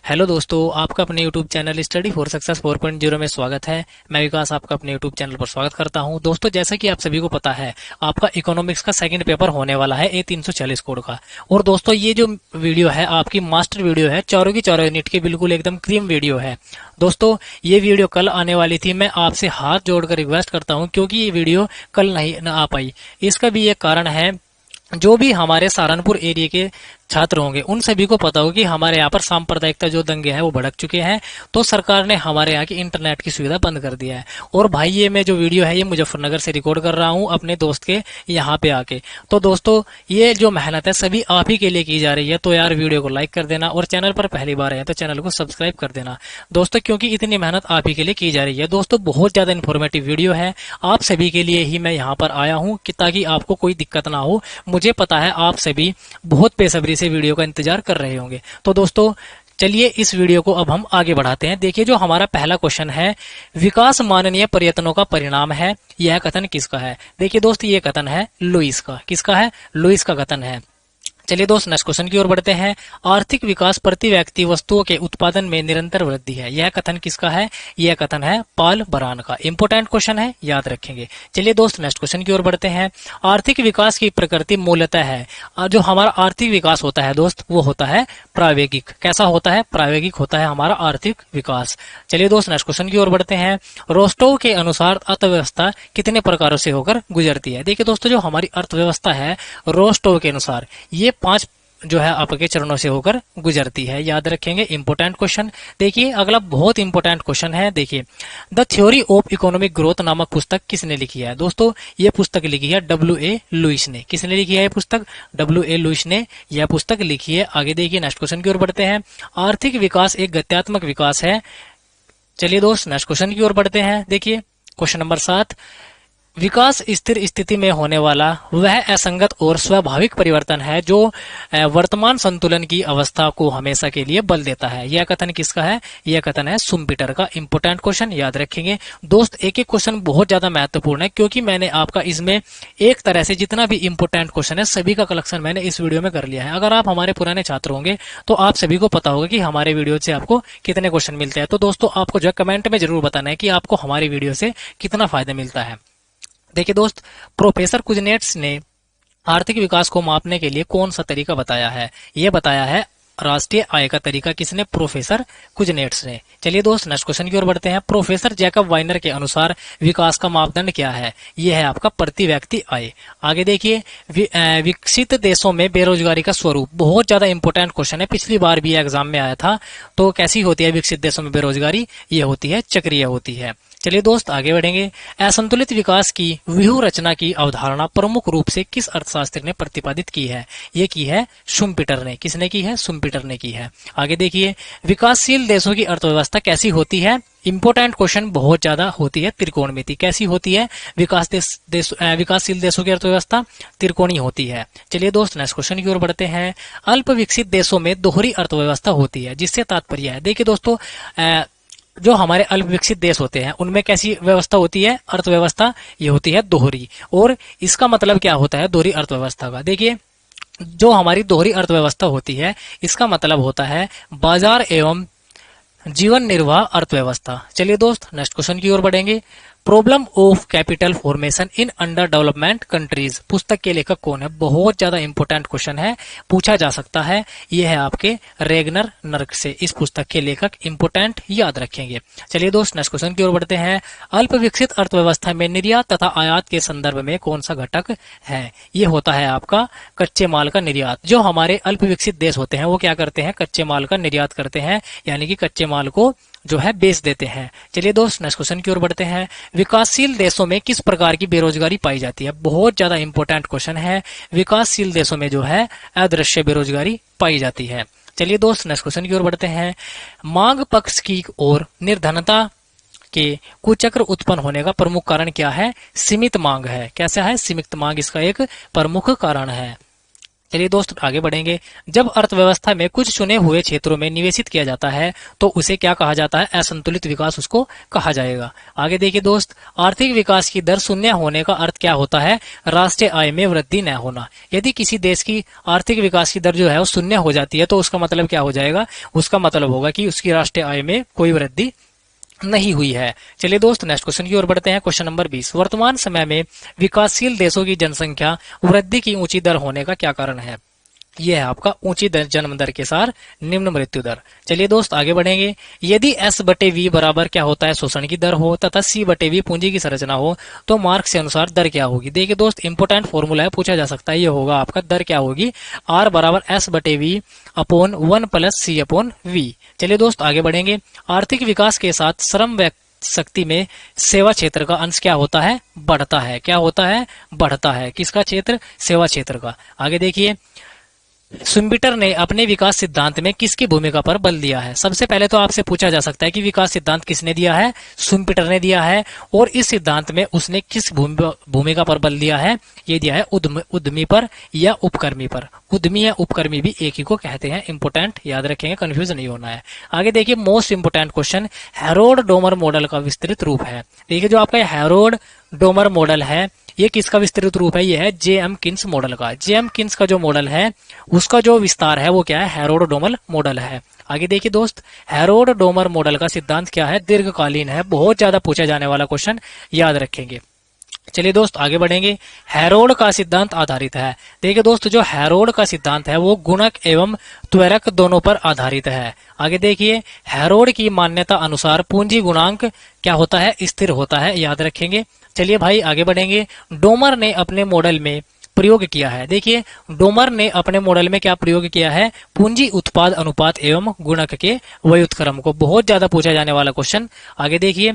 Hello दोस्तों, आपका अपने YouTube channel study for success 4.0 में स्वागत है। मैं विकास आपका अपने YouTube चैनल पर स्वागत करता हूं। दोस्तों, जैसा कि आप सभी को पता है, आपका इकोनॉमिक्स का सेकंड पेपर होने वाला है A340 कोड का। और दोस्तों, ये जो वीडियो है आपकी मास्टर वीडियो है, चारों की चारों यूनिट की बिल्कुल एकदम क्रीम वीडियो है। दोस्तों, ये वीडियो कल आने वाली थी। मैं आपसे हाथ जोड़कर रिक्वेस्ट करता हूँ, क्योंकि ये वीडियो कल नहीं आ पाई। इसका भी एक कारण है, जो भी हमारे सहारनपुर एरिया के छात्र होंगे उन सभी को पता होगा कि हमारे यहाँ पर सांप्रदायिकता जो दंगे हैं वो भड़क चुके हैं। तो सरकार ने हमारे यहाँ की इंटरनेट की सुविधा बंद कर दिया है। और भाई, ये मैं जो वीडियो है ये मुजफ्फरनगर से रिकॉर्ड कर रहा हूँ अपने दोस्त के यहाँ पे आके। तो दोस्तों, ये जो मेहनत है सभी आप ही के लिए की जा रही है। तो यार, वीडियो को लाइक कर देना और चैनल पर पहली बार है तो चैनल को सब्सक्राइब कर देना दोस्तों, क्योंकि इतनी मेहनत आप ही के लिए की जा रही है। दोस्तों, बहुत ज्यादा इन्फॉर्मेटिव वीडियो है, आप सभी के लिए ही मैं यहाँ पर आया हूँ कि ताकि आपको कोई दिक्कत ना हो। मुझे पता है आप सभी बहुत बेसब्री से वीडियो का इंतजार कर रहे होंगे। तो दोस्तों, चलिए इस वीडियो को अब हम आगे बढ़ाते हैं। देखिए, जो हमारा पहला क्वेश्चन है, विकास माननीय प्रयत्नों का परिणाम है, यह कथन किसका है? देखिए दोस्त, ये कथन है लुईस का। किसका है? लुईस का कथन है। चलिए दोस्त, नेक्स्ट क्वेश्चन की ओर बढ़ते हैं। आर्थिक विकास प्रति व्यक्ति वस्तुओं के उत्पादन में निरंतर वृद्धि है, यह कथन किसका है? यह कथन है पॉल बरान का। इंपोर्टेंट क्वेश्चन है, याद रखेंगे। चलिए दोस्त, नेक्स्ट क्वेश्चन की ओर बढ़ते हैं। आर्थिक विकास की प्रकृति मूलतः है, जो हमारा आर्थिक विकास होता है दोस्त वो होता है प्रायोगिक। कैसा होता है? प्रायोगिक होता है हमारा आर्थिक विकास। चलिए दोस्त, नेक्स्ट क्वेश्चन की ओर बढ़ते हैं। रोस्टोव के अनुसार अर्थव्यवस्था कितने प्रकारों से होकर गुजरती है? देखिए दोस्तों, जो हमारी अर्थव्यवस्था है रोस्टोव के अनुसार ये 5 जो है आपके चरणों से होकर गुजरती है, याद रखेंगे। Important question. देखिए, अगला बहुत इंपोर्टेंट क्वेश्चन है। देखिए, the theory of economic growth नामक पुस्तक किसने लिखी है? दोस्तों, ये पुस्तक लिखी है W.A. लुईस ने। किसने लिखी है ये पुस्तक? W.A. लुईस ने यह पुस्तक लिखी है। आगे देखिए, नेक्स्ट क्वेश्चन की ओर बढ़ते हैं। आर्थिक विकास एक गत्यात्मक विकास है। चलिए दोस्त, नेक्स्ट क्वेश्चन की ओर बढ़ते हैं। देखिए, क्वेश्चन नंबर 7, विकास स्थिर स्थिति में होने वाला वह असंगत और स्वाभाविक परिवर्तन है जो वर्तमान संतुलन की अवस्था को हमेशा के लिए बल देता है। यह कथन किसका है? यह कथन है शुम्पीटर का। इंपोर्टेंट क्वेश्चन, याद रखेंगे दोस्त। एक एक क्वेश्चन बहुत ज्यादा महत्वपूर्ण है, क्योंकि मैंने आपका इसमें एक तरह से जितना भी इंपोर्टेंट क्वेश्चन है सभी का कलेक्शन मैंने इस वीडियो में कर लिया है। अगर आप हमारे पुराने छात्र होंगे तो आप सभी को पता होगा कि हमारे वीडियो से आपको कितने क्वेश्चन मिलते हैं। तो दोस्तों, आपको जो है कमेंट में जरूर बताना है कि आपको हमारी वीडियो से कितना फायदा मिलता है। देखिए दोस्त, प्रोफेसर कुजनेट्स ने आर्थिक विकास को मापने के लिए कौन सा तरीका बताया है? यह बताया है राष्ट्रीय आय का तरीका। किसने? प्रोफेसर कुजनेट्स ने। चलिए दोस्त, नेक्स्ट क्वेश्चन की ओर बढ़ते हैं। प्रोफेसर जैकब वाइनर के अनुसार विकास का मापदंड क्या है? यह है आपका प्रति व्यक्ति आय। आगे देखिए, विकसित देशों में बेरोजगारी का स्वरूप। बहुत ज्यादा इंपोर्टेंट क्वेश्चन है, पिछली बार भी एग्जाम में आया था। तो कैसी होती है विकसित देशों में बेरोजगारी? ये होती है चक्रीय होती है। चलिए दोस्त, आगे बढ़ेंगे। असंतुलित विकास की व्यूह रचना की अवधारणा प्रमुख रूप से किस अर्थशास्त्री ने प्रतिपादित की है? ये की है शुम्पीटर ने। किसने की है? शुम्पीटर ने की है। आगे देखिए, विकासशील देशों की अर्थव्यवस्था कैसी होती है? इंपोर्टेंट क्वेश्चन बहुत ज्यादा होती है त्रिकोणमिति। कैसी होती है विकासशील देशों की अर्थव्यवस्था? त्रिकोणीय होती है। चलिए दोस्त, नेक्स्ट क्वेश्चन की ओर बढ़ते हैं। अल्प विकसित देशों में दोहरी अर्थव्यवस्था होती है, जिससे तात्पर्य है। देखिए दोस्तों, जो हमारे अल्प विकसित देश होते हैं उनमें कैसी व्यवस्था होती है? अर्थव्यवस्था ये होती है दोहरी। और इसका मतलब क्या होता है दोहरी अर्थव्यवस्था का? देखिए, जो हमारी दोहरी अर्थव्यवस्था होती है इसका मतलब होता है बाजार एवं जीवन निर्वाह अर्थव्यवस्था। चलिए दोस्त, नेक्स्ट क्वेश्चन की ओर बढ़ेंगे। Problem of capital formation in under development countries पुस्तक के लेखक कौन है? बहुत ज्यादा इंपोर्टेंट क्वेश्चन है, पूछा जा सकता है। यह है आपके रेगनर नर्क से इस पुस्तक के लेखक। इंपोर्टेंट, याद रखेंगे। चलिए दोस्त, नेक्स्ट क्वेश्चन की ओर बढ़ते हैं। अल्प विकसित अर्थव्यवस्था में निर्यात तथा आयात के संदर्भ में कौन सा घटक है? ये होता है आपका कच्चे माल का निर्यात। जो हमारे अल्प विकसित देश होते हैं वो क्या करते हैं? कच्चे माल का निर्यात करते हैं, यानी कि कच्चे माल को जो है बेच देते हैं। चलिए दोस्त, नेक्स्ट क्वेश्चन की ओर बढ़ते हैं। विकासशील देशों में किस प्रकार की बेरोजगारी पाई जाती है? बहुत ज्यादा इंपोर्टेंट क्वेश्चन है। विकासशील देशों में जो है अदृश्य बेरोजगारी पाई जाती है। चलिए दोस्त, नेक्स्ट क्वेश्चन की ओर बढ़ते हैं। मांग पक्ष की ओर निर्धनता के कुचक्र उत्पन्न होने का प्रमुख कारण क्या है? सीमित मांग है। कैसा है? सीमित मांग इसका एक प्रमुख कारण है। चलिए दोस्त आगे बढ़ेंगे। जब अर्थव्यवस्था में कुछ चुने हुए क्षेत्रों में निवेशित किया जाता है तो उसे क्या कहा जाता है? असंतुलित विकास उसको कहा जाएगा। आगे देखिए दोस्त, आर्थिक विकास की दर शून्य होने का अर्थ क्या होता है? राष्ट्रीय आय में वृद्धि न होना। यदि किसी देश की आर्थिक विकास की दर जो है वो शून्य हो जाती है तो उसका मतलब क्या हो जाएगा? उसका मतलब होगा कि उसकी राष्ट्रीय आय में कोई वृद्धि नहीं हुई है। चलिए दोस्त नेक्स्ट क्वेश्चन की ओर बढ़ते हैं। क्वेश्चन नंबर 20, वर्तमान समय में विकासशील देशों की जनसंख्या वृद्धि की ऊंची दर होने का क्या कारण है? यह है आपका ऊंची जन्म दर के साथ निम्न मृत्यु दर। चलिए दोस्त आगे बढ़ेंगे। यदि S बटे V बराबर क्या होता है? शोषण की दर हो तथा C बटे V पूंजी की संरचना हो तो मार्क्स के अनुसार दर क्या होगी? देखिए दोस्त इंपोर्टेंट फॉर्मूला है, पूछा जा सकता है। ये होगा आपका दर क्या होगी? R बराबर S बटे V upon 1 plus C upon V। चलिए दोस्त आगे बढ़ेंगे। आर्थिक विकास के साथ श्रम शक्ति में सेवा क्षेत्र का अंश क्या होता है? बढ़ता है। क्या होता है? बढ़ता है। किसका क्षेत्र? सेवा क्षेत्र का। आगे देखिए, शुम्बिटर ने अपने विकास सिद्धांत में किसकी भूमिका पर बल दिया है? सबसे पहले तो आपसे पूछा जा सकता है कि विकास सिद्धांत किसने दिया है? शुम्बिटर ने दिया है। और इस सिद्धांत में उसने किस भूमिका पर बल दिया है? ये दिया है उद्यमी पर या उपकर्मी पर। उद्यमी या उपकर्मी भी एक ही को कहते हैं। इंपोर्टेंट याद रखेंगे, कंफ्यूज नहीं होना है। आगे देखिए, most important question, Harold Domar model का विस्तृत रूप है। देखिए जो आपका हैरोल्ड डोमर मॉडल है ये किसका विस्तृत रूप है? ये है जेएम किन्स मॉडल का। जेएम किन्स का जो मॉडल है उसका जो विस्तार है वो क्या है? हैरोल्ड डोमर मॉडल है। आगे देखिए दोस्त, हैरोल्ड डोमर मॉडल का सिद्धांत क्या है? दीर्घकालीन है। बहुत ज्यादा पूछा जाने वाला क्वेश्चन, याद रखेंगे। चलिए दोस्त आगे बढ़ेंगे। हैरोल्ड का सिद्धांत आधारित है। देखिए दोस्त, जो हैरोल्ड का सिद्धांत है वो गुणक एवं त्वरक दोनों पर आधारित है। आगे देखिए, हैरोल्ड की मान्यता अनुसार पूंजी गुणांक क्या होता है? स्थिर होता है, याद रखेंगे। चलिए भाई आगे बढ़ेंगे। डोमर ने अपने मॉडल में प्रयोग किया है। देखिए डोमर ने अपने मॉडल में क्या प्रयोग किया है? पूंजी उत्पाद अनुपात एवं गुणक के व्युत्क्रम को। बहुत ज्यादा पूछा जाने वाला क्वेश्चन। आगे देखिए,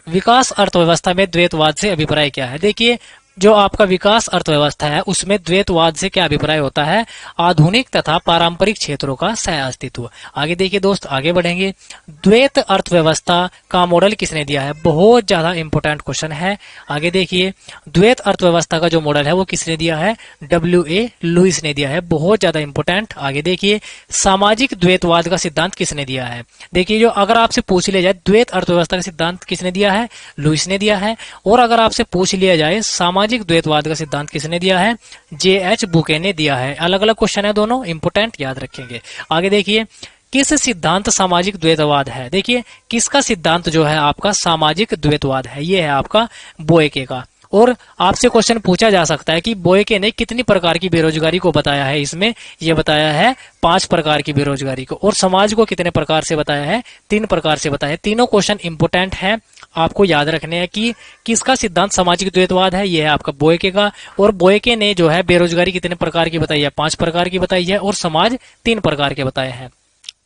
विकास अर्थव्यवस्था में द्वैतवाद से अभिप्राय क्या है? देखिए जो आपका विकास अर्थव्यवस्था है उसमें द्वैतवाद से क्या अभिप्राय होता है? आधुनिक तथा पारंपरिक क्षेत्रों का सह अस्तित्व। आगे देखिए दोस्त आगे बढ़ेंगे। द्वैत अर्थव्यवस्था का मॉडल किसने दिया है? बहुत ज्यादा इंपोर्टेंट क्वेश्चन है। आगे देखिए, द्वैत अर्थव्यवस्था का जो मॉडल है वो किसने दिया है? W.A. लुईस ने दिया है। बहुत ज्यादा इंपोर्टेंट। आगे देखिए, सामाजिक द्वैतवाद का सिद्धांत किसने दिया है? देखिए जो अगर आपसे पूछ लिया जाए द्वैत अर्थव्यवस्था का सिद्धांत किसने दिया है? लुईस ने दिया है। और अगर आपसे पूछ लिया जाए सामाजिक द्वैतवाद का सिद्धांत किसने दिया है? J.H. बुके ने दिया है। अलग अलग क्वेश्चन है दोनों, इंपोर्टेंट, याद रखेंगे। आगे देखिए, किस सिद्धांत सामाजिक द्वैतवाद है? देखिए किसका सिद्धांत जो है आपका सामाजिक द्वैतवाद है? ये है आपका बोएके का। और आपसे क्वेश्चन पूछा जा सकता है कि बोएके ने कितनी प्रकार की बेरोजगारी को बताया है? इसमें ये बताया है 5 प्रकार की बेरोजगारी को। और समाज को कितने प्रकार से बताया है? 3 प्रकार से बताया है। तीनों क्वेश्चन इंपोर्टेंट हैं, आपको याद रखने हैं कि किसका सिद्धांत सामाजिक द्वैतवाद है? ये है आपका बोएके का। और बोएके ने जो है बेरोजगारी कितने प्रकार की बताई है? 5 प्रकार की बताई है। और समाज 3 प्रकार के बताए हैं।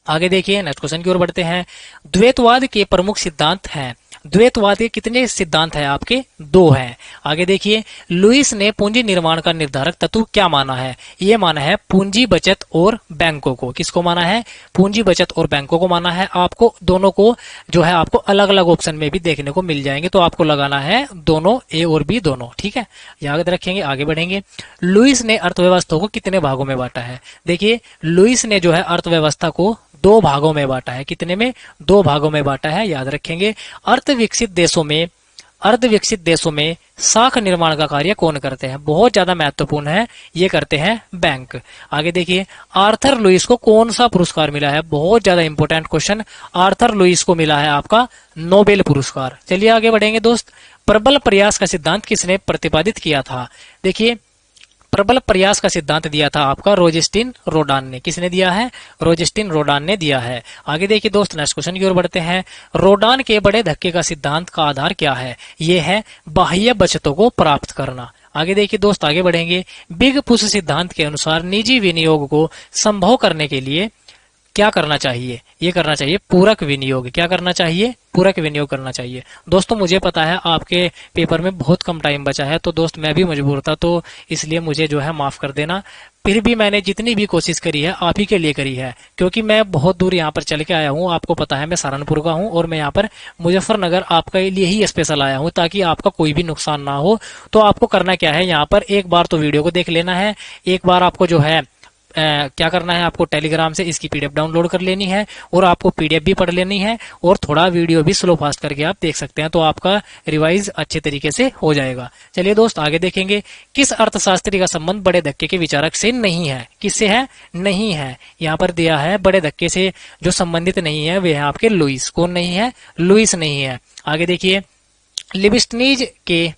आगे देखिए नेक्स्ट क्वेश्चन की ओर बढ़ते हैं। द्वैतवाद के प्रमुख सिद्धांत हैं। द्वैतवाद के कितने सिद्धांत हैं आपके? 2 हैं। आगे देखिए, लुईस ने पूंजी निर्माण का निर्धारक तत्व क्या माना है? ये माना है पूंजी बचत और बैंकों को। किसको माना है? पूंजी बचत और बैंकों को माना है। आपको दोनों को जो है आपको अलग अलग ऑप्शन में भी देखने को मिल जाएंगे, तो आपको लगाना है दोनों, ए और बी दोनों। ठीक है, याद रखेंगे। आगे बढ़ेंगे। लुईस ने अर्थव्यवस्था को कितने भागों में बांटा है? देखिए लुईस ने जो है अर्थव्यवस्था को 2 भागों में बांटा है। कितने में? 2 भागों में बांटा है, याद रखेंगे। अर्धविकसित देशों में साख निर्माण का कार्य कौन करते हैं? बहुत ज्यादा महत्वपूर्ण है, ये करते हैं बैंक। आगे देखिए, आर्थर लुईस को कौन सा पुरस्कार मिला है? बहुत ज्यादा इंपॉर्टेंट क्वेश्चन। आर्थर लुईस को मिला है आपका नोबेल पुरस्कार। चलिए आगे बढ़ेंगे दोस्त। प्रबल प्रयास का सिद्धांत किसने प्रतिपादित किया था? देखिए प्रबल प्रयास का सिद्धांत दिया था आपका रोजेस्टिन रोडान ने। किसने दिया है? रोजेस्टिन रोडान ने दिया है। आगे देखिए दोस्त नेक्स्ट क्वेश्चन की ओर बढ़ते हैं। रोडान के बड़े धक्के का सिद्धांत का आधार क्या है? यह है बाह्य बचतों को प्राप्त करना। आगे देखिए दोस्त आगे बढ़ेंगे। बिग पुश सिद्धांत के अनुसार निजी विनियोग को संभव करने के लिए क्या करना चाहिए? ये करना चाहिए पूरक विनियोग। क्या करना चाहिए? पूरक विनियोग करना चाहिए। दोस्तों मुझे पता है आपके पेपर में बहुत कम टाइम बचा है, तो दोस्त मैं भी मजबूर था, तो इसलिए मुझे जो है माफ कर देना। फिर भी मैंने जितनी भी कोशिश करी है आप ही के लिए करी है, क्योंकि मैं बहुत दूर यहाँ पर चल के आया हूँ। आपको पता है मैं सहारनपुर का हूँ और मैं यहाँ पर मुजफ्फरनगर आपके लिए ही स्पेशल आया हूँ, ताकि आपका कोई भी नुकसान ना हो। तो आपको करना क्या है, यहाँ पर एक बार तो वीडियो को देख लेना है, एक बार आपको जो है क्या करना है, आपको टेलीग्राम से इसकी पीडीएफ डाउनलोड कर लेनी है और आपको पीडीएफ भी पढ़ लेनी है और थोड़ा वीडियो भी स्लो फास्ट करके आप देख सकते हैं, तो आपका रिवाइज अच्छे तरीके से हो जाएगा। चलिए दोस्त आगे देखेंगे। किस अर्थशास्त्री का संबंध बड़े धक्के के विचारक से नहीं है? किससे है? नहीं है। यहाँ पर दिया है बड़े धक्के से जो संबंधित नहीं है वे है आपके लुईस। कौन नहीं है? लुईस नहीं है। आगे देखिए, लिबिस्टनीज के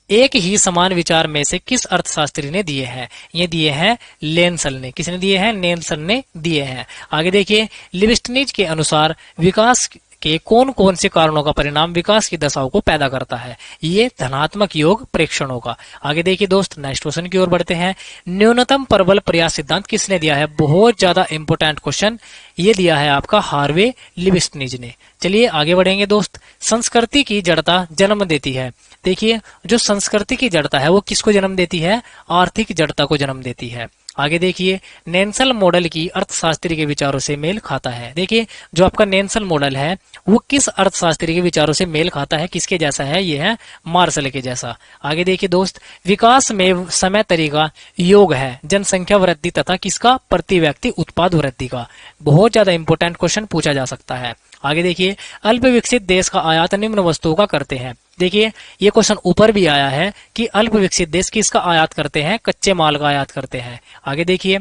एक ही समान विचार में से किस अर्थशास्त्री ने दिए हैं? ये दिए हैं लेंसल ने। किसने दिए हैं? नेल्सन ने दिए हैं। आगे देखिए, लिबिस्टनीज के अनुसार विकास के कौन कौन से कारणों का परिणाम विकास की दशाओं को पैदा करता है? ये धनात्मक योग प्रेक्षणों का। आगे देखिए दोस्त, नेक्स्ट क्वेश्चन की ओर बढ़ते हैं। न्यूनतम प्रबल प्रयास सिद्धांत किसने दिया है? बहुत ज्यादा इंपोर्टेंट क्वेश्चन, ये दिया है आपका हार्वे लिबिस्टनीज ने। चलिए आगे बढ़ेंगे दोस्त। संस्कृति की जड़ता जन्म देती है। देखिए, जो संस्कृति की जड़ता है वो किसको जन्म देती है? आर्थिक जड़ता को जन्म देती है। आगे देखिए, नेल्सन मॉडल की अर्थशास्त्री के विचारों से मेल खाता है। देखिए, जो आपका नेल्सन मॉडल है वो किस अर्थशास्त्री के विचारों से मेल खाता है? किसके जैसा है? ये है मार्शल के जैसा। आगे देखिए दोस्त, विकास में समय तरीका योग है जनसंख्या वृद्धि तथा किसका? प्रति व्यक्ति उत्पाद वृद्धि का। बहुत ज्यादा इंपॉर्टेंट क्वेश्चन पूछा जा सकता है। आगे देखिए, अल्प विकसित देश का आयात निम्न वस्तुओं का करते हैं। देखिए, ये क्वेश्चन ऊपर भी आया है कि अल्प विकसित देश किसका आयात करते हैं? कच्चे माल का आयात करते हैं। आगे देखिए,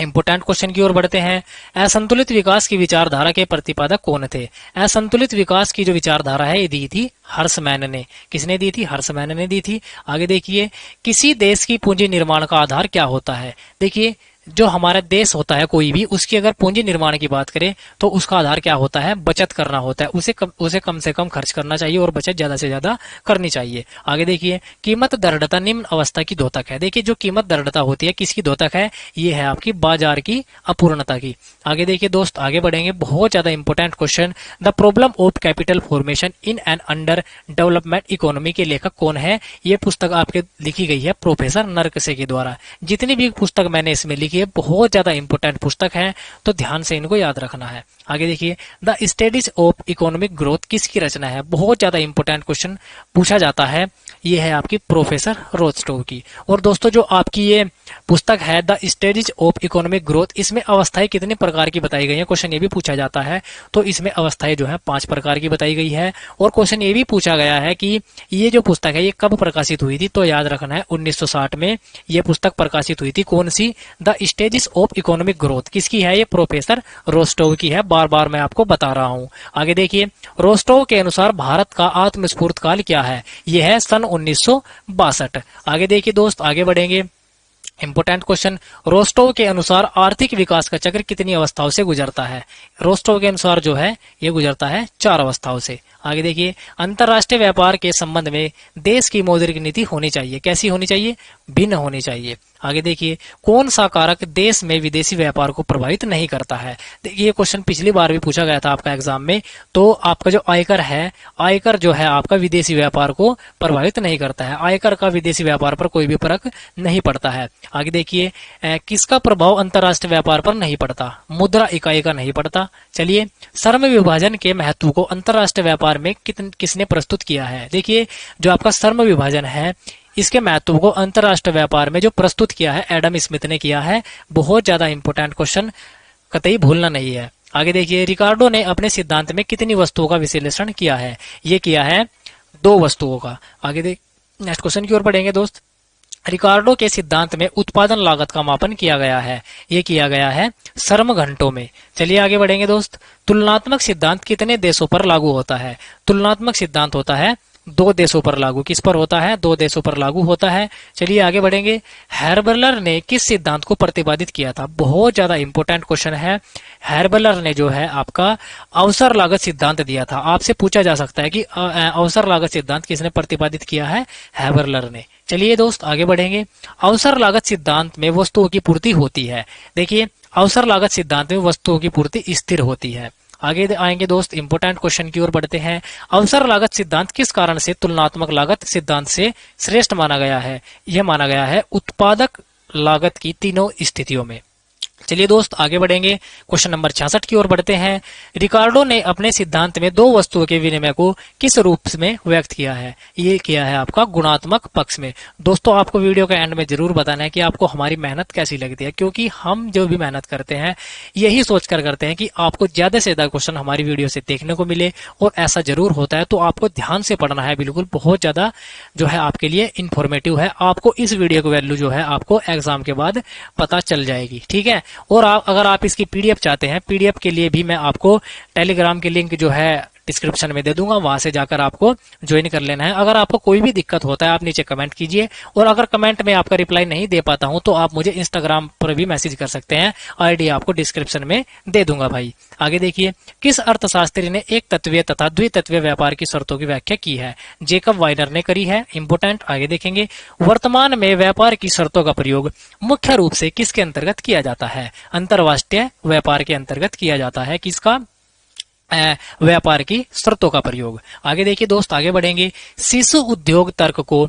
इंपोर्टेंट क्वेश्चन की ओर बढ़ते हैं। असंतुलित विकास की विचारधारा के प्रतिपादक कौन थे? असंतुलित विकास की जो विचारधारा है ये दी थी हर्समैन ने। किसने दी थी? हर्समैन ने दी थी। आगे देखिए, किसी देश की पूंजी निर्माण का आधार क्या होता है? देखिए, जो हमारा देश होता है कोई भी, उसकी अगर पूंजी निर्माण की बात करें तो उसका आधार क्या होता है? बचत करना होता है। उसे कम से कम खर्च करना चाहिए और बचत ज्यादा से ज्यादा करनी चाहिए। आगे देखिए, कीमत दृढ़ता निम्न अवस्था की द्योतक है। देखिए, जो कीमत दृढ़ता होती है किसकी द्योतक है? ये है आपकी बाजार की अपूर्णता की। आगे देखिए दोस्त, आगे बढ़ेंगे। बहुत ज्यादा important question, the problem of capital formation in an under development economy के लेखक कौन है? ये पुस्तक आपके लिखी गई है प्रोफेसर नरकसे के द्वारा। जितनी भी पुस्तक मैंने इसमें लिखी है बहुत ज्यादा इंपॉर्टेंट पुस्तक है, तो ध्यान से इनको याद रखना है। आगे देखिए, the studies of economic growth किसकी रचना है? बहुत ज्यादा इंपॉर्टेंट क्वेश्चन पूछा जाता है। ये है आपकी प्रोफेसर रोस्टोव की। और दोस्तों, जो आपकी ये पुस्तक है the studies of economic growth, इसमें अवस्थाएं कितने प्रकार की बताई गई है? क्वेश्चन ये भी पूछा जाता है। तो इसमें अवस्थाएं जो है 5 प्रकार की बताई गई है। और क्वेश्चन ये भी पूछा गया है कि ये जो पुस्तक है ये कब प्रकाशित हुई थी? तो याद रखना है 1960 में ये पुस्तक प्रकाशित हुई थी। कौन सी? The stages of economic growth. किसकी है? ये प्रोफेसर रोस्टोव की है। बार बार मैं आपको बता रहा हूं। आगे देखिए, रोस्टोव के अनुसार भारत का आत्मस्फूर्त काल क्या है? यह है सन 1962। आगे देखिए दोस्त, आगे बढ़ेंगे। इंपोर्टेंट क्वेश्चन, रोस्टोव के अनुसार आर्थिक विकास का चक्र कितनी अवस्थाओं से गुजरता है? रोस्टोव के अनुसार जो है ये गुजरता है 4 अवस्थाओं से। आगे देखिए, अंतरराष्ट्रीय व्यापार के संबंध में देश की मौद्रिक नीति होनी चाहिए। कैसी होनी चाहिए? भिन्न होनी चाहिए। आगे देखिए, कौन सा कारक देश में विदेशी व्यापार को प्रभावित नहीं करता है? देखिए, ये क्वेश्चन पिछली बार भी पूछा गया था आपका एग्जाम में। तो आपका जो आयकर है, आयकर जो है आपका विदेशी व्यापार को प्रभावित नहीं करता है। आयकर का विदेशी व्यापार पर कोई भी फर्क नहीं पड़ता है। आगे देखिए, किसका प्रभाव अंतरराष्ट्रीय व्यापार पर नहीं पड़ता? मुद्रा इकाई का नहीं पड़ता। चलिए, श्रम विभाजन के महत्व को अंतरराष्ट्रीय व्यापार में किसने प्रस्तुत किया है? देखिए, जो आपका श्रम विभाजन है इसके महत्व को अंतरराष्ट्रीय व्यापार में जो प्रस्तुत किया है एडम स्मिथ ने किया है। बहुत ज्यादा इंपॉर्टेंट क्वेश्चन, कतई भूलना नहीं है। आगे देखिए, रिकार्डो ने अपने सिद्धांत में कितनी वस्तुओं का विश्लेषण किया है? ये किया है 2 वस्तुओं का। आगे देख, नेक्स्ट क्वेश्चन की ओर बढ़ेंगे दोस्त। रिकार्डो के सिद्धांत में उत्पादन लागत का मापन किया गया है। ये किया गया है श्रम घंटों में। चलिए आगे बढ़ेंगे दोस्त। तुलनात्मक सिद्धांत कितने देशों पर लागू होता है? तुलनात्मक सिद्धांत होता है 2 देशों पर लागू। किस पर होता है? 2 देशों पर लागू होता है। चलिए आगे बढ़ेंगे। हैरबलर ने किस सिद्धांत को प्रतिपादित किया था? बहुत ज्यादा इंपॉर्टेंट क्वेश्चन है। हैरबलर ने जो है आपका अवसर लागत सिद्धांत दिया था। आपसे पूछा जा सकता है कि अवसर लागत सिद्धांत किसने प्रतिपादित किया है? हैरबलर ने। चलिए दोस्त आगे बढ़ेंगे। अवसर लागत सिद्धांत में वस्तुओं की पूर्ति होती है। देखिए, अवसर लागत सिद्धांत में वस्तुओं की पूर्ति स्थिर होती है। आगे आएंगे दोस्त, इंपोर्टेंट क्वेश्चन की ओर बढ़ते हैं। अवसर लागत सिद्धांत किस कारण से तुलनात्मक लागत सिद्धांत से श्रेष्ठ माना गया है? यह माना गया है उत्पादक लागत की तीनों स्थितियों में। चलिए दोस्त आगे बढ़ेंगे, क्वेश्चन नंबर 66 की ओर बढ़ते हैं। रिकार्डो ने अपने सिद्धांत में दो वस्तुओं के विनिमय को किस रूप में व्यक्त किया है? ये किया है आपका गुणात्मक पक्ष में। दोस्तों आपको वीडियो के एंड में जरूर बताना है कि आपको हमारी मेहनत कैसी लगती है, क्योंकि हम जो भी मेहनत करते हैं यही सोचकर करते हैं कि आपको ज्यादा से ज्यादा क्वेश्चन हमारी वीडियो से देखने को मिले, और ऐसा जरूर होता है। तो आपको ध्यान से पढ़ना है, बिल्कुल बहुत ज्यादा जो है आपके लिए इंफॉर्मेटिव है। आपको इस वीडियो की वैल्यू जो है आपको एग्जाम के बाद पता चल जाएगी, ठीक है। और अगर आप इसकी पीडीएफ चाहते हैं, पीडीएफ के लिए भी मैं आपको टेलीग्राम की लिंक जो है डिस्क्रिप्शन में दे दूंगा, वहां से जाकर आपको ज्वाइन कर लेना है। अगर आपको कोई भी दिक्कत होता है आप नीचे कमेंट कीजिए, और अगर कमेंट में आपका रिप्लाई नहीं दे पाता हूं तो आप मुझे इंस्टाग्राम पर भी मैसेज कर सकते हैं, आईडी आपको डिस्क्रिप्शन में दे दूंगा भाई। आगे देखिए, किस अर्थशास्त्री ने एक तत्वीय तथा द्वितत्वीय व्यापार की शर्तों की व्याख्या की है? जेकब वाइनर ने करी है, इंपोर्टेंट। आगे देखेंगे, वर्तमान में व्यापार की शर्तों का प्रयोग मुख्य रूप से किसके अंतर्गत किया जाता है? अंतरराष्ट्रीय व्यापार के अंतर्गत किया जाता है। किसका? व्यापार की शर्तों का प्रयोग। आगे देखिए दोस्त आगे बढ़ेंगे, शिशु उद्योग तर्क को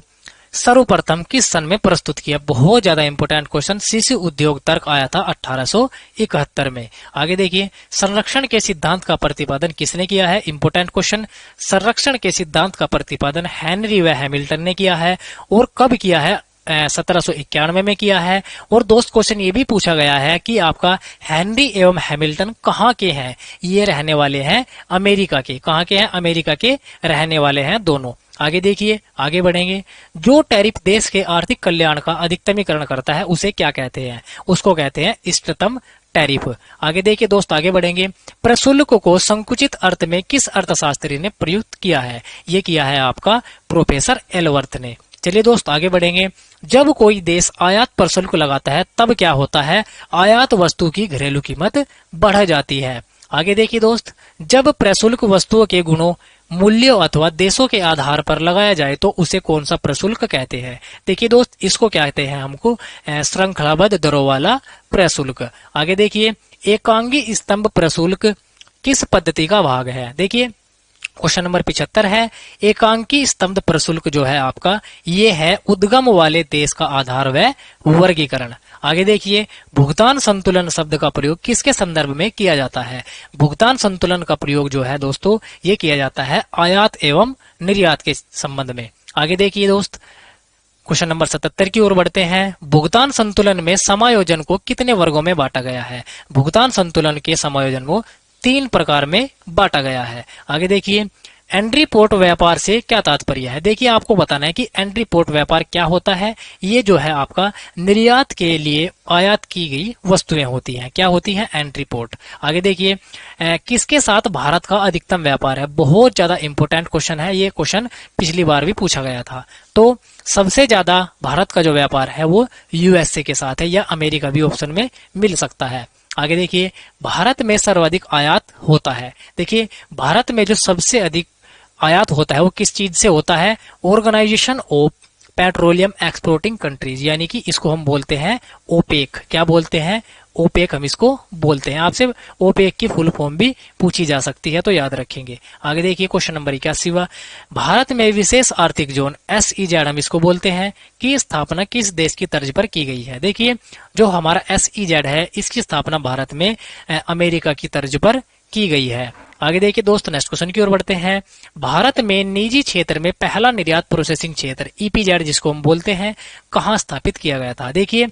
सर्वप्रथम किस सन में प्रस्तुत किया? बहुत ज्यादा इंपोर्टेंट क्वेश्चन। शिशु उद्योग तर्क आया था 1871 में। आगे देखिए, संरक्षण के सिद्धांत का प्रतिपादन किसने किया है? Important question. संरक्षण के सिद्धांत का प्रतिपादन हेनरी व हैमिल्टन ने किया है, और कब किया है? 1791 में किया है। और दोस्त क्वेश्चन ये भी पूछा गया है कि आपका हेनरी एवं हैमिल्टन कहाँ के हैं? ये रहने वाले हैं अमेरिका के। कहाँ के हैं? अमेरिका के रहने वाले हैं दोनों। आगे देखिए, आगे बढ़ेंगे, जो टैरिफ देश के आर्थिक कल्याण का अधिकतमीकरण करता है उसे क्या कहते हैं? उसको कहते हैं इष्टतम टैरिफ। आगे देखिए दोस्त आगे बढ़ेंगे, प्रशुल्क को संकुचित अर्थ में किस अर्थशास्त्री ने प्रयुक्त किया है? ये किया है आपका प्रोफेसर एलवर्थ ने। चलिए दोस्त आगे बढ़ेंगे, जब कोई देश आयात पर शुल्क लगाता है तब क्या होता है? आयात वस्तु की घरेलू कीमत बढ़ जाती है। आगे देखिए दोस्त, जब प्रशुल्क वस्तुओं के गुणों, मूल्यों अथवा देशों के आधार पर लगाया जाए तो उसे कौन सा प्रशुल्क कहते हैं? देखिए दोस्त, इसको कहते हैं हमको श्रृंखलाबद्ध दरों वाला प्रशुल्क। आगे देखिए, एकांगी स्तंभ प्रशुल्क किस पद्धति का भाग है? देखिए क्वेश्चन नंबर 75 है, एकांकी स्तंभ प्रशुल्क जो है आपका, ये है उद्गम वाले देश का आधार व वर्गीकरण। आगे देखिए, भुगतान संतुलन शब्द का प्रयोग किसके संदर्भ में किया जाता है? भुगतान संतुलन का प्रयोग जो है दोस्तों ये किया जाता है आयात एवं निर्यात के संबंध में। आगे देखिए दोस्त, क्वेश्चन नंबर 77 की ओर बढ़ते हैं, भुगतान संतुलन में समायोजन को कितने वर्गों में बांटा गया है? भुगतान संतुलन के समायोजन को 3 प्रकार में बांटा गया है। आगे देखिए, एंट्री पोर्ट व्यापार से क्या तात्पर्य है? देखिए आपको बताना है कि एंट्री पोर्ट व्यापार क्या होता है। ये जो है आपका निर्यात के लिए आयात की गई वस्तुएं होती हैं। क्या होती हैं? Entry port. आगे देखिए, किसके साथ भारत का अधिकतम व्यापार है? बहुत ज्यादा इंपोर्टेंट क्वेश्चन है, ये क्वेश्चन पिछली बार भी पूछा गया था। तो सबसे ज्यादा भारत का जो व्यापार है वो यूएसए के साथ है, या अमेरिका भी ऑप्शन में मिल सकता है। आगे देखिए, भारत में सर्वाधिक आयात होता है। देखिए भारत में जो सबसे अधिक आयात होता है वो किस चीज से होता है? Organization of petroleum exporting countries, यानी कि इसको हम बोलते हैं ओपेक। क्या बोलते हैं? ओपेक हम इसको बोलते हैं। आपसे ओपेक की फुल फॉर्म भी पूछी जा सकती है, तो याद रखेंगे। आगे देखिए, क्वेश्चन नंबर 81, भारत में विशेष आर्थिक जोन SEZ हम इसको बोलते हैं की स्थापना किस देश की तर्ज पर की गई है? देखिए जो हमारा SEZ है इसकी स्थापना भारत में अमेरिका की तर्ज पर की गई है। आगे देखिए दोस्त, नेक्स्ट क्वेश्चन की ओर बढ़ते हैं, भारत में निजी क्षेत्र में पहला निर्यात प्रोसेसिंग क्षेत्र EPZ जिसको हम बोलते हैं कहाँ स्थापित किया गया था? देखिए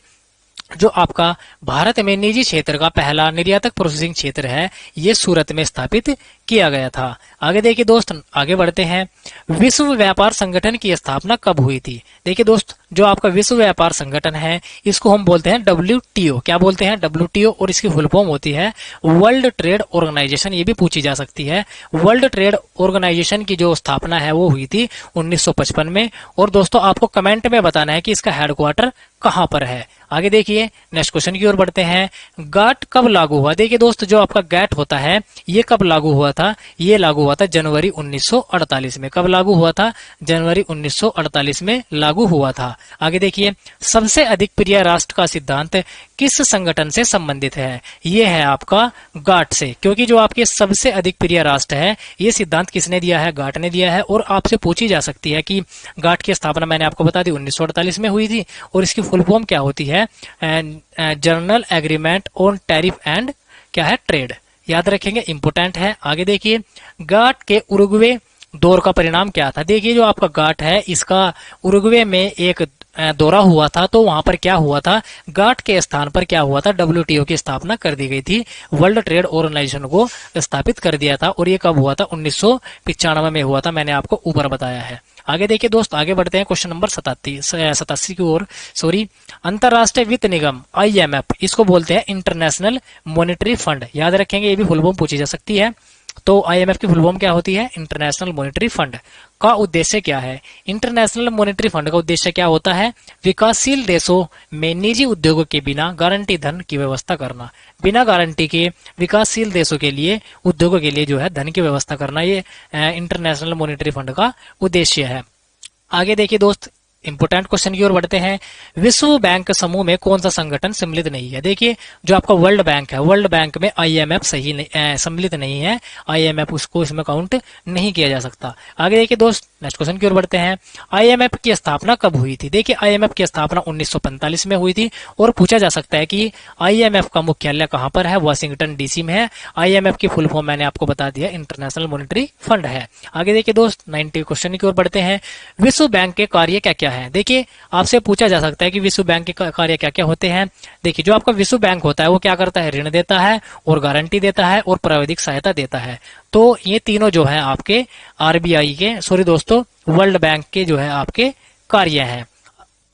जो आपका भारत में निजी क्षेत्र का पहला निर्यातक प्रोसेसिंग क्षेत्र है ये सूरत में स्थापित किया गया था। आगे देखिए दोस्त, आगे बढ़ते हैं, विश्व व्यापार संगठन की स्थापना कब हुई थी? देखिए दोस्त, जो आपका विश्व व्यापार संगठन है इसको हम बोलते हैं WTO। क्या बोलते हैं? WTO, और इसकी फुल फॉर्म होती है वर्ल्ड ट्रेड ऑर्गेनाइजेशन। ये भी पूछी जा सकती है। वर्ल्ड ट्रेड ऑर्गेनाइजेशन की जो स्थापना है वो हुई थी 1955 में। और दोस्तों आपको कमेंट में बताना है कि इसका हेडक्वार्टर कहां पर है। आगे देखिए, नेक्स्ट क्वेश्चन की ओर बढ़ते हैं, गाट कब लागू हुआ? देखिए दोस्त, जो आपका गैट होता है ये कब लागू हुआ था? ये लागू हुआ था जनवरी 1948 में। कब लागू हुआ था? जनवरी 1948 में लागू हुआ था। आगे देखिए, सबसे अधिक प्रिय राष्ट्र का सिद्धांत किस संगठन से संबंधित है? ये है आपका गाट से, क्योंकि जो आपके सबसे अधिक प्रिय राष्ट्र है, ये सिद्धांत किसने दिया है? गाट ने दिया है। और आपसे पूछी जा सकती है कि गाट की स्थापना मैंने आपको बता दी 1948 में हुई थी, और इसकी फुल फॉर्म क्या होती है? General agreement on tariff and क्या है? ट्रेड। याद रखेंगे, इंपोर्टेंट है। आगे देखिए, गाट के उरुग्वे दौर का परिणाम क्या था? देखिए, जो आपका गाट है, इसका उरुग्वे में एक दौरा हुआ था, तो वहां पर क्या हुआ था? गाट के स्थान पर क्या हुआ था? WTO की स्थापना कर दी गई थी, वर्ल्ड ट्रेड ऑर्गेनाइजेशन को स्थापित कर दिया था। और ये कब हुआ था? 1995 में हुआ था, मैंने आपको ऊपर बताया है। आगे देखिए दोस्त, आगे बढ़ते हैं क्वेश्चन नंबर 87 की ओर। सॉरी, अंतरराष्ट्रीय वित्त निगम IMF, इसको बोलते हैं इंटरनेशनल मॉनेटरी फंड। याद रखेंगे, ये भी फुल फॉर्म पूछी जा सकती है। तो IMF की फुल फॉर्म क्या होती है? International monetary fund. का उद्देश्य क्या है? इंटरनेशनल मॉनेटरी फंड का उद्देश्य क्या होता है? विकासशील देशों में निजी उद्योगों के बिना गारंटी धन की व्यवस्था करना। बिना गारंटी के विकासशील देशों के लिए, उद्योगों के लिए जो है धन की व्यवस्था करना, ये इंटरनेशनल मॉनेटरी फंड का उद्देश्य है। आगे देखिए दोस्त, इंपोर्टेंट क्वेश्चन की ओर बढ़ते हैं। विश्व बैंक समूह में कौन सा संगठन सम्मिलित नहीं है? देखिए, जो आपका वर्ल्ड बैंक है, वर्ल्ड बैंक में IMF सम्मिलित नहीं है। IMF उसको इसमें काउंट नहीं किया जा सकता। आगे देखिए दोस्त, नेक्स्ट क्वेश्चन की ओर बढ़ते हैं। IMF की स्थापना कब हुई थी? देखिए, IMF की स्थापना 1945 में हुई थी। और पूछा जा सकता है कि IMF का मुख्यालय कहां पर है? वाशिंगटन DC में है। IMF की फुल फॉर्म मैंने आपको बता दिया, इंटरनेशनल मॉनेटरी फंड है। आगे देखिए दोस्त, 90 क्वेश्चन की ओर बढ़ते हैं। विश्व बैंक के कार्य क्या क्या है? देखिए, आपसे पूछा जा सकता है कि विश्व बैंक के कार्य क्या क्या होते हैं। देखिए, जो आपका विश्व बैंक होता है, वो क्या करता है? ऋण देता है, और गारंटी देता है, और प्राविधिक सहायता देता है। तो ये तीनों जो है आपके RBI के, सॉरी दोस्तों, वर्ल्ड बैंक के जो है आपके कार्य हैं।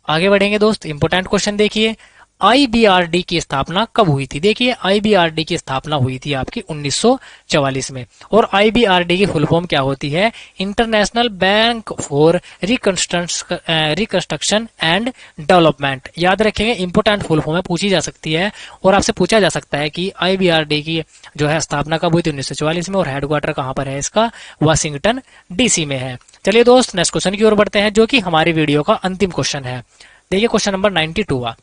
आगे बढ़ेंगे दोस्त, इंपोर्टेंट क्वेश्चन देखिए, IBRD की स्थापना कब हुई थी? देखिए, IBRD की स्थापना हुई थी आपकी 1944 में। और IBRD की फुल फॉर्म क्या होती है? International bank for reconstruction and development. याद रखेंगे, इंपोर्टेंट फुल फॉर्म है, पूछी जा सकती है। और आपसे पूछा जा सकता है कि IBRD की जो है स्थापना कब हुई थी? 1944 में। और हेडक्वार्टर कहां पर है इसका? वाशिंगटन DC में है। चलिए दोस्त, नेक्स्ट क्वेश्चन की ओर बढ़ते हैं, जो कि हमारी वीडियो का अंतिम क्वेश्चन है। देखिए, क्वेश्चन नंबर 92।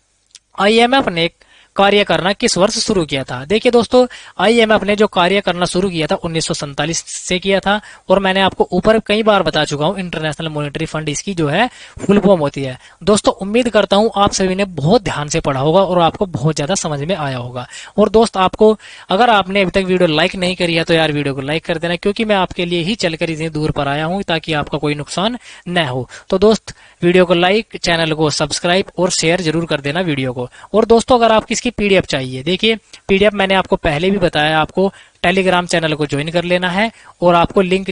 IMF ने कार्य करना किस वर्ष शुरू किया था? देखिए दोस्तों, IMF ने जो कार्य करना शुरू किया था 1947 से किया था। और मैंने आपको ऊपर कई बार बता चुका हूं, इंटरनेशनल मॉनेटरी फंड इसकी जो है फुल फॉर्म होती है। दोस्तों, उम्मीद करता हूं आप सभी ने बहुत ध्यान से पढ़ा होगा और आपको बहुत ज्यादा समझ में आया होगा। और दोस्त, आपको अगर आपने अभी तक वीडियो लाइक नहीं करी है, तो यार वीडियो को लाइक कर देना, क्योंकि मैं आपके लिए ही चलकर इतनी दूर पर आया हूं, ताकि आपका कोई नुकसान न हो। तो दोस्त, वीडियो को लाइक, चैनल को सब्सक्राइब और शेयर जरूर कर देना वीडियो को। और दोस्तों, अगर आपकी इसकी PDF चाहिए, देखिए PDF मैंने आपको पहले भी बताया, आपको टेलीग्राम चैनल को ज्वाइन कर लेना है। और आपको लिंक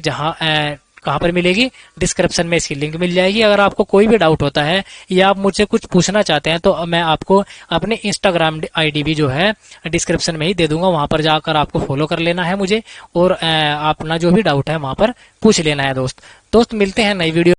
कहां पर मिलेगी? डिस्क्रिप्शन में इसकी लिंक मिल जाएगी। अगर आपको कोई भी डाउट होता है, या आप मुझसे कुछ पूछना चाहते हैं, तो मैं आपको अपने Instagram ID भी जो है डिस्क्रिप्शन में ही दे दूंगा। वहां पर जाकर आपको फॉलो कर लेना है मुझे, और अपना जो भी डाउट है वहां पर पूछ लेना है। दोस्त, मिलते हैं नई वीडियो।